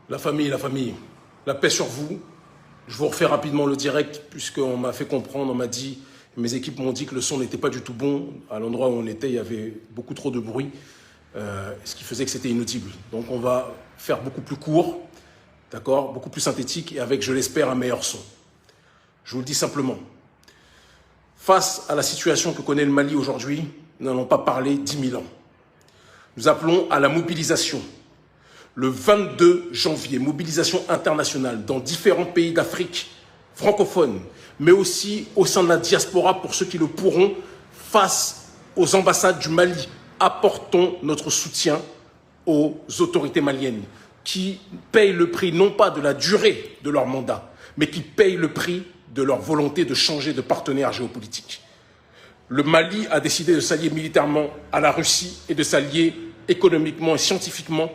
La famille, la paix sur vous. Je vous refais rapidement le direct puisqu'on m'a fait comprendre, on m'a dit, mes équipes m'ont dit que le son n'était pas du tout bon. À l'endroit où on était, il y avait beaucoup trop de bruit, ce qui faisait que c'était inaudible. Donc on va faire beaucoup plus court, d'accord, beaucoup plus synthétique et avec, je l'espère, un meilleur son. Je vous le dis simplement. Face à la situation que connaît le Mali aujourd'hui, nous n'allons pas parler 10 000 ans. Nous appelons à la mobilisation. Le 22 janvier, mobilisation internationale dans différents pays d'Afrique francophone, mais aussi au sein de la diaspora pour ceux qui le pourront, face aux ambassades du Mali. Apportons notre soutien aux autorités maliennes qui payent le prix non pas de la durée de leur mandat, mais qui payent le prix de leur volonté de changer de partenaire géopolitique. Le Mali a décidé de s'allier militairement à la Russie et de s'allier économiquement et scientifiquement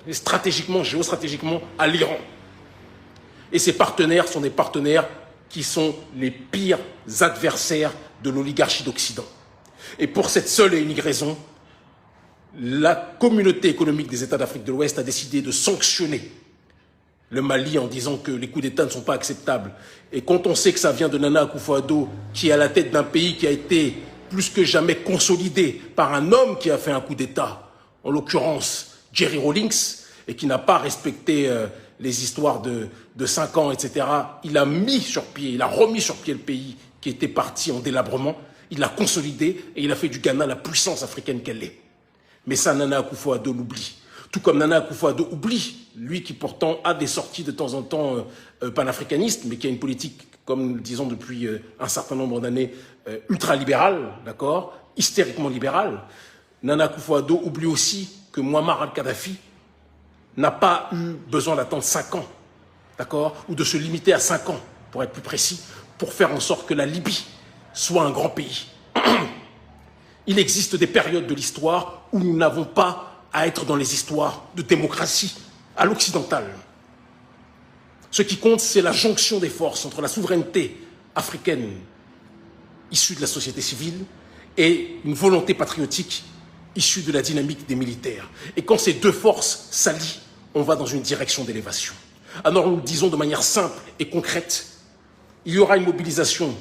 et stratégiquement, géostratégiquement à l'Iran. Et ces partenaires sont des partenaires qui sont les pires adversaires de l'oligarchie d'Occident. Et pour cette seule et unique raison, la communauté économique des États d'Afrique de l'Ouest a décidé de sanctionner le Mali en disant que les coups d'État ne sont pas acceptables. Et quand on sait que ça vient de Nana Akufo-Addo, qui est à la tête d'un pays qui a été plus que jamais consolidé par un homme qui a fait un coup d'État, en l'occurrence Jerry Rawlings, et qui n'a pas respecté les histoires de 5 ans, etc. Il a mis sur pied, il a remis sur pied le pays qui était parti en délabrement, il l'a consolidé et il a fait du Ghana la puissance africaine qu'elle est. Mais ça, Nana Akufo-Addo l'oublie. Tout comme Nana Akufo-Addo oublie, lui qui pourtant a des sorties de temps en temps panafricanistes, mais qui a une politique, comme nous le disons depuis un certain nombre d'années, ultralibérale, d'accord, hystériquement libérale. Nana Akufo-Addo oublie aussi que Muammar al-Kadhafi n'a pas eu besoin d'attendre 5 ans, d'accord, ou de se limiter à 5 ans, pour être plus précis, pour faire en sorte que la Libye soit un grand pays. Il existe des périodes de l'histoire où nous n'avons pas à être dans les histoires de démocratie à l'occidentale. Ce qui compte, c'est la jonction des forces entre la souveraineté africaine issue de la société civile et une volonté patriotique issue de la dynamique des militaires. Et quand ces deux forces s'allient, on va dans une direction d'élévation. Alors nous le disons de manière simple et concrète, il y aura une mobilisation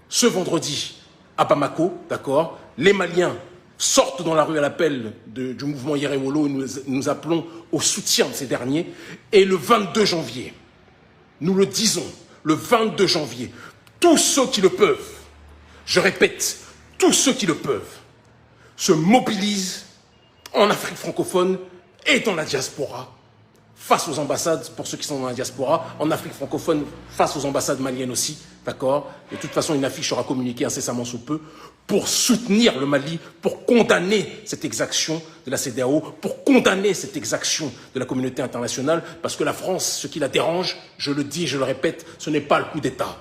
ce vendredi à Bamako, d'accord. Les Maliens sortent dans la rue à l'appel du mouvement Yerewolo et nous appelons au soutien de ces derniers. Et le 22 janvier, nous le disons, le 22 janvier, tous ceux qui le peuvent, je répète, tous ceux qui le peuvent, se mobilisent en Afrique francophone et dans la diaspora, face aux ambassades, pour ceux qui sont dans la diaspora, en Afrique francophone, face aux ambassades maliennes aussi, d'accord. Et de toute façon, une affiche sera communiquée incessamment sous peu, pour soutenir le Mali, pour condamner cette exaction de la CEDEAO, pour condamner cette exaction de la communauté internationale, parce que la France, ce qui la dérange, je le dis, je le répète, ce n'est pas le coup d'État.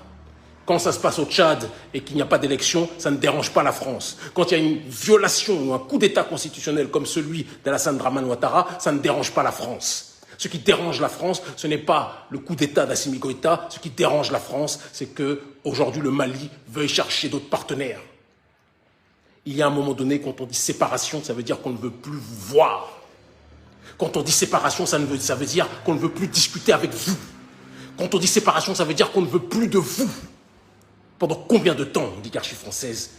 Quand ça se passe au Tchad et qu'il n'y a pas d'élection, ça ne dérange pas la France. Quand il y a une violation ou un coup d'État constitutionnel comme celui d'Alassane Dramane Ouattara, ça ne dérange pas la France. Ce qui dérange la France, ce n'est pas le coup d'État d'Assimi Goïta. Ce qui dérange la France, c'est qu'aujourd'hui le Mali veuille chercher d'autres partenaires. Il y a un moment donné, quand on dit séparation, ça veut dire qu'on ne veut plus vous voir. Quand on dit séparation, ça veut dire qu'on ne veut plus discuter avec vous. Quand on dit séparation, ça veut dire qu'on ne veut plus de vous. Pendant combien de temps, l'oligarchie française,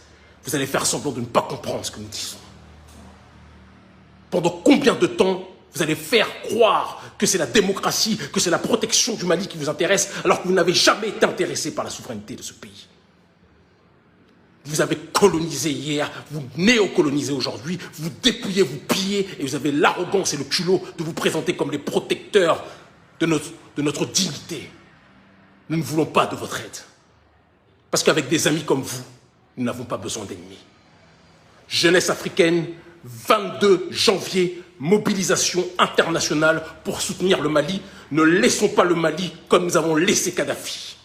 vous allez faire semblant de ne pas comprendre ce que nous disons? Pendant combien de temps vous allez faire croire que c'est la démocratie, que c'est la protection du Mali qui vous intéresse, alors que vous n'avez jamais été intéressé par la souveraineté de ce pays? Vous avez colonisé hier, vous néocolonisez aujourd'hui, vous dépouillez, vous pillez, et vous avez l'arrogance et le culot de vous présenter comme les protecteurs de notre dignité. Nous ne voulons pas de votre aide. Parce qu'avec des amis comme vous, nous n'avons pas besoin d'ennemis. Jeunesse africaine, 22 janvier, mobilisation internationale pour soutenir le Mali. Ne laissons pas le Mali comme nous avons laissé Kadhafi.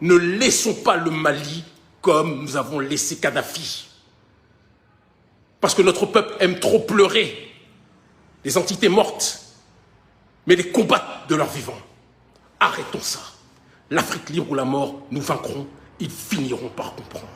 Ne laissons pas le Mali comme nous avons laissé Kadhafi. Parce que notre peuple aime trop pleurer les entités mortes, mais les combattre de leur vivant. Arrêtons ça. L'Afrique libre ou la mort, nous vaincrons. Ils finiront par comprendre.